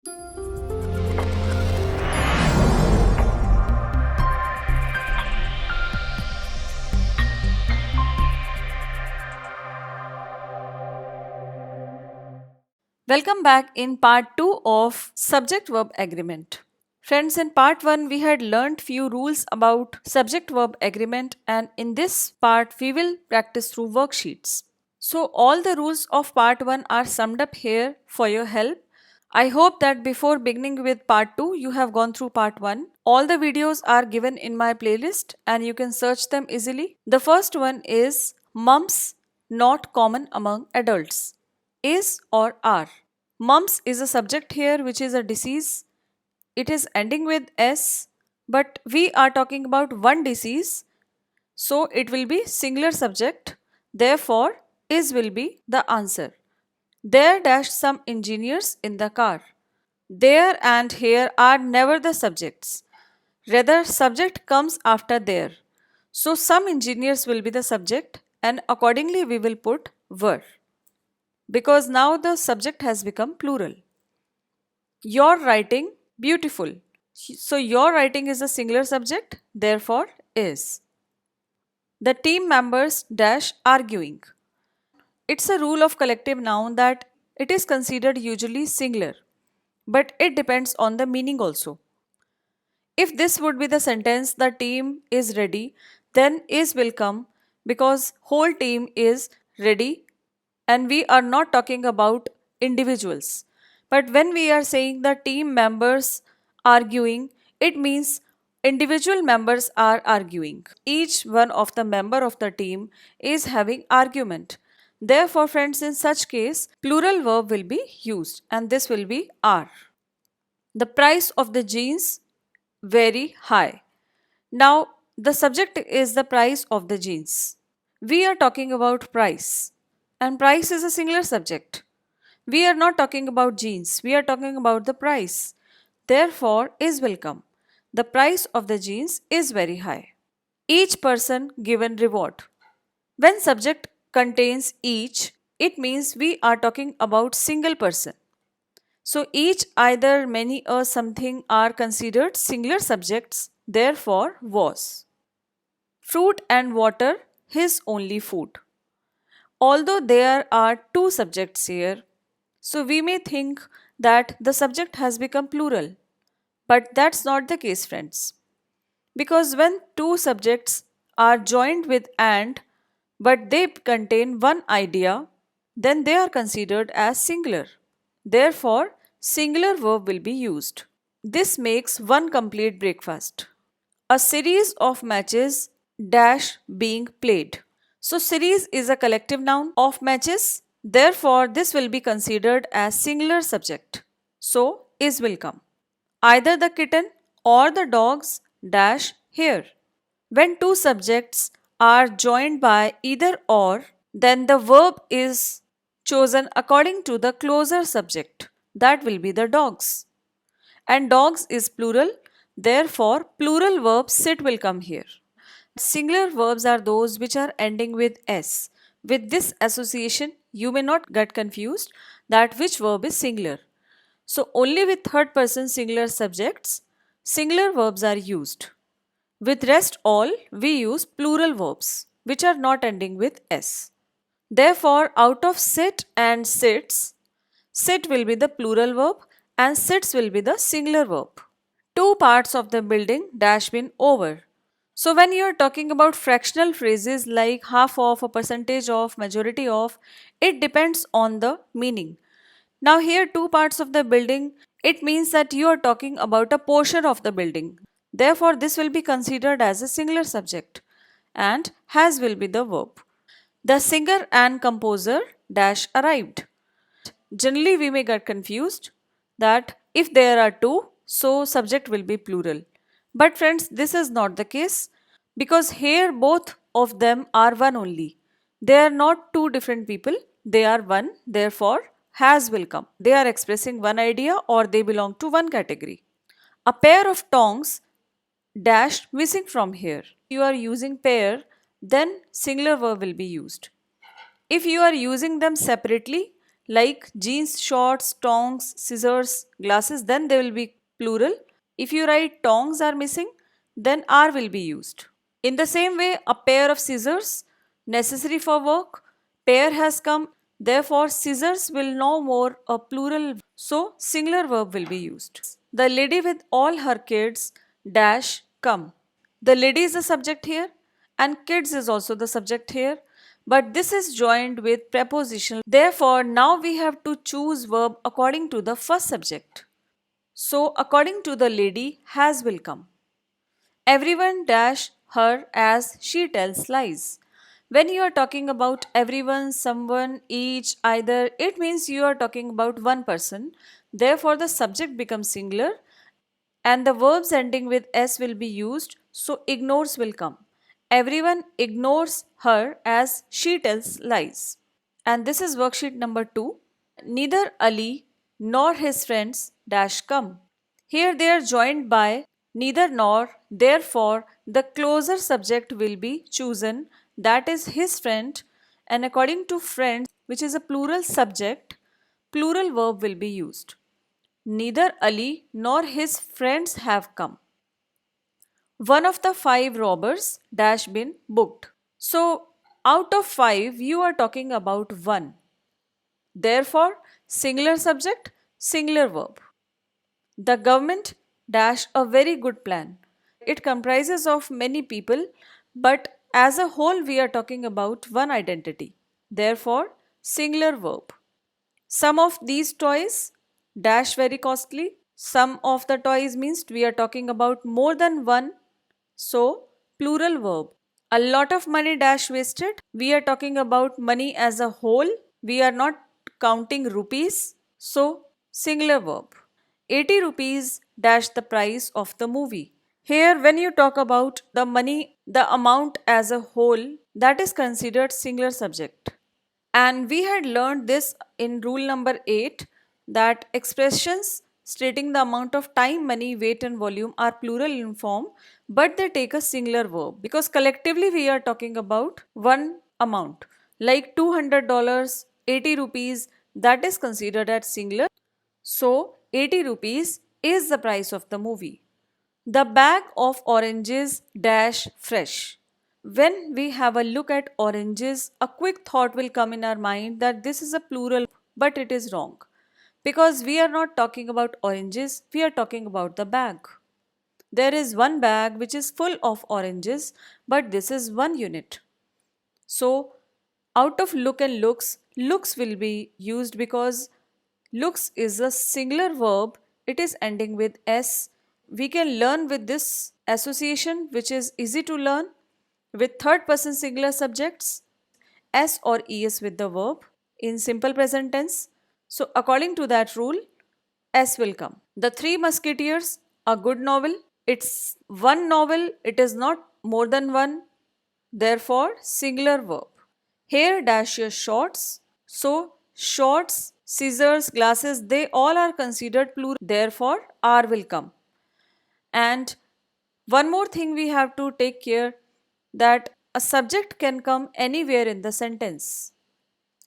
Welcome back in part 2 of subject verb agreement. Friends, in part 1 we had learned few rules about subject verb agreement, and in this part we will practice through worksheets. So all the rules of part 1 are summed up here for your help. I hope that before beginning with part 2 you have gone through part 1. All the videos are given in my playlist and you can search them easily. The first one is mumps not common among adults. Is or are. Mumps is a subject here which is a disease. It is ending with S, but we are talking about one disease, so it will be singular subject. Therefore, is will be the answer. There dashed some engineers in the car. There and here are never the subjects. Rather, subject comes after there. So, some engineers will be the subject and accordingly we will put were. Because now the subject has become plural. Your writing beautiful. So your writing is a singular subject, therefore is. The team members dash arguing. It's a rule of collective noun that it is considered usually singular, but it depends on the meaning also. If this would be the sentence the team is ready, then is will come because whole team is ready and we are not talking about individuals. But when we are saying the team members arguing, it means individual members are arguing. Each one of the member of the team is having argument. Therefore, friends, in such case, plural verb will be used and this will be are. The price of the jeans very high. Now, the subject is the price of the jeans. We are talking about price, and price is a singular subject. We are not talking about jeans, we are talking about the price. Therefore, is will come. The price of the jeans is very high. Each person given reward. When subject contains each, it means we are talking about single person. So each, either, many, or something are considered singular subjects, therefore was. Fruit and water, his only food. Although there are two subjects here, so we may think that the subject has become plural. But that's not the case, friends. Because when two subjects are joined with and, but they contain one idea, then they are considered as singular. Therefore, singular verb will be used. This makes one complete breakfast. A series of matches dash being played. So series is a collective noun of matches. Therefore, this will be considered as singular subject. So is will come. Either the kitten or the dogs dash here. When two subjects are joined by either or, then the verb is chosen according to the closer subject. That will be the dogs. And dogs is plural, therefore plural verb sit will come here. Singular verbs are those which are ending with s. With this association, you may not get confused that which verb is singular. So only with third person singular subjects, singular verbs are used. With rest all, we use plural verbs which are not ending with s. Therefore, out of sit and sits, sit will be the plural verb and sits will be the singular verb. Two parts of the building dash been over. So when you are talking about fractional phrases like half of, a percentage of, majority of, it depends on the meaning. Now here two parts of the building, it means that you are talking about a portion of the building. Therefore this will be considered as a singular subject and has will be the verb. The singer and composer dash arrived. Generally we may get confused that if there are two, so subject will be plural. But friends, this is not the case because here both of them are one only. They are not two different people, they are one, therefore has will come. They are expressing one idea or they belong to one category. A pair of tongs dash missing from here. You are using pair, then singular verb will be used. If you are using them separately, like jeans, shorts, tongs, scissors, glasses, then they will be plural. If you write tongs are missing, then are will be used. In the same way, a pair of scissors, necessary for work, pair has come, therefore scissors will no more a plural, so singular verb will be used. The lady with all her kids dash come. The lady is the subject here and kids is also the subject here, but this is joined with preposition. Therefore, now we have to choose verb according to the first subject. So, according to the lady, has will come. Everyone dash her as she tells lies. When you are talking about everyone, someone, each, either, it means you are talking about one person. Therefore, the subject becomes singular and the verbs ending with s will be used, so ignores will come. Everyone ignores her as she tells lies. And this is worksheet number 2. Neither Ali nor his friends dash come. Here they are joined by neither nor, therefore the closer subject will be chosen, that is his friend, and according to friends, which is a plural subject, plural verb will be used. Neither Ali nor his friends have come. One of the 5 robbers dash been booked. So out of 5 you are talking about 1. Therefore singular subject, singular verb. The government dash a very good plan. It comprises of many people, but as a whole we are talking about one identity. Therefore singular verb. Some of these toys dash very costly. Some of the toys means we are talking about more than one. So plural verb. A lot of money dash wasted. We are talking about money as a whole. We are not counting rupees. So singular verb. 80 rupees dash the price of the movie. Here when you talk about the money, the amount as a whole, that is considered singular subject. And we had learned this in rule number 8 that expressions stating the amount of time, money, weight, and volume are plural in form, but they take a singular verb because collectively we are talking about one amount like $200, 80 rupees, that is considered as singular. So, 80 rupees is the price of the movie. The bag of oranges dash fresh. When we have a look at oranges, a quick thought will come in our mind that this is a plural, but it is wrong. Because we are not talking about oranges, we are talking about the bag. There is one bag which is full of oranges, but this is one unit. So, out of look and looks, looks will be used because looks is a singular verb, it is ending with s. We can learn with this association, which is easy to learn with third person singular subjects, s or es with the verb in simple present tense. So, according to that rule, s will come. The Three Musketeers, a good novel. It's one novel, it is not more than one, therefore, singular verb. Here dash your shorts. So, shorts, scissors, glasses, they all are considered plural. Therefore, R will come. And one more thing we have to take care that a subject can come anywhere in the sentence.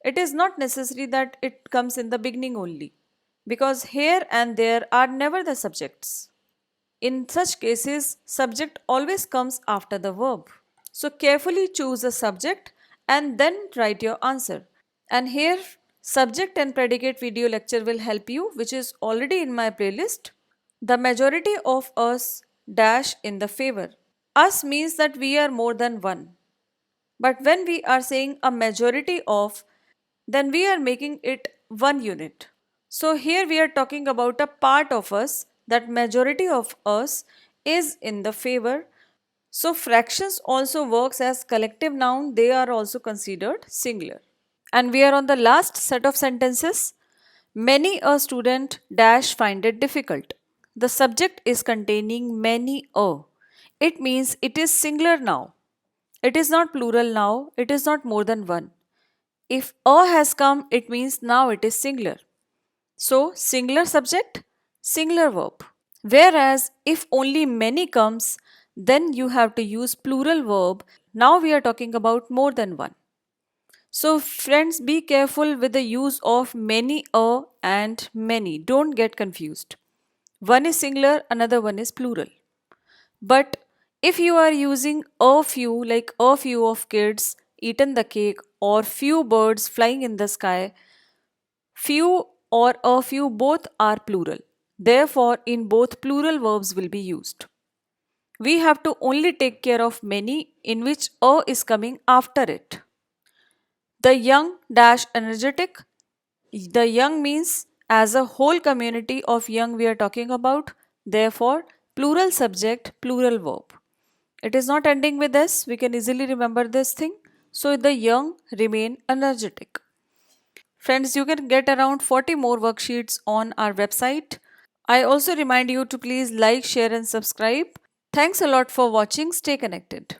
It is not necessary that it comes in the beginning only because here and there are never the subjects. In such cases, subject always comes after the verb. So carefully choose a subject and then write your answer. And here subject and predicate video lecture will help you, which is already in my playlist. The majority of us dash in the favor. Us means that we are more than one. But when we are saying a majority of, then we are making it one unit. So here we are talking about a part of us, that majority of us is in the favor. So fractions also works as collective noun, they are also considered singular. And we are on the last set of sentences. Many a student dash find it difficult. The subject is containing many a. It means it is singular now. It is not plural now, it is not more than one. If a has come, it means now it is singular. So, singular subject, singular verb. Whereas, if only many comes, then you have to use plural verb. Now we are talking about more than one. So, friends, be careful with the use of many, a, and many. Don't get confused. One is singular, another one is plural. But if you are using a few, like a few of kids eaten the cake, or few birds flying in the sky, few or a few both are plural. Therefore, in both plural verbs will be used. We have to only take care of many in which a is coming after it. The young dash energetic. The young means as a whole community of young we are talking about. Therefore, plural subject, plural verb. It is not ending with S. We can easily remember this thing. So the young remain energetic. Friends, you can get around 40 more worksheets on our website. I also remind you to please like, share, and subscribe. Thanks a lot for watching. Stay connected.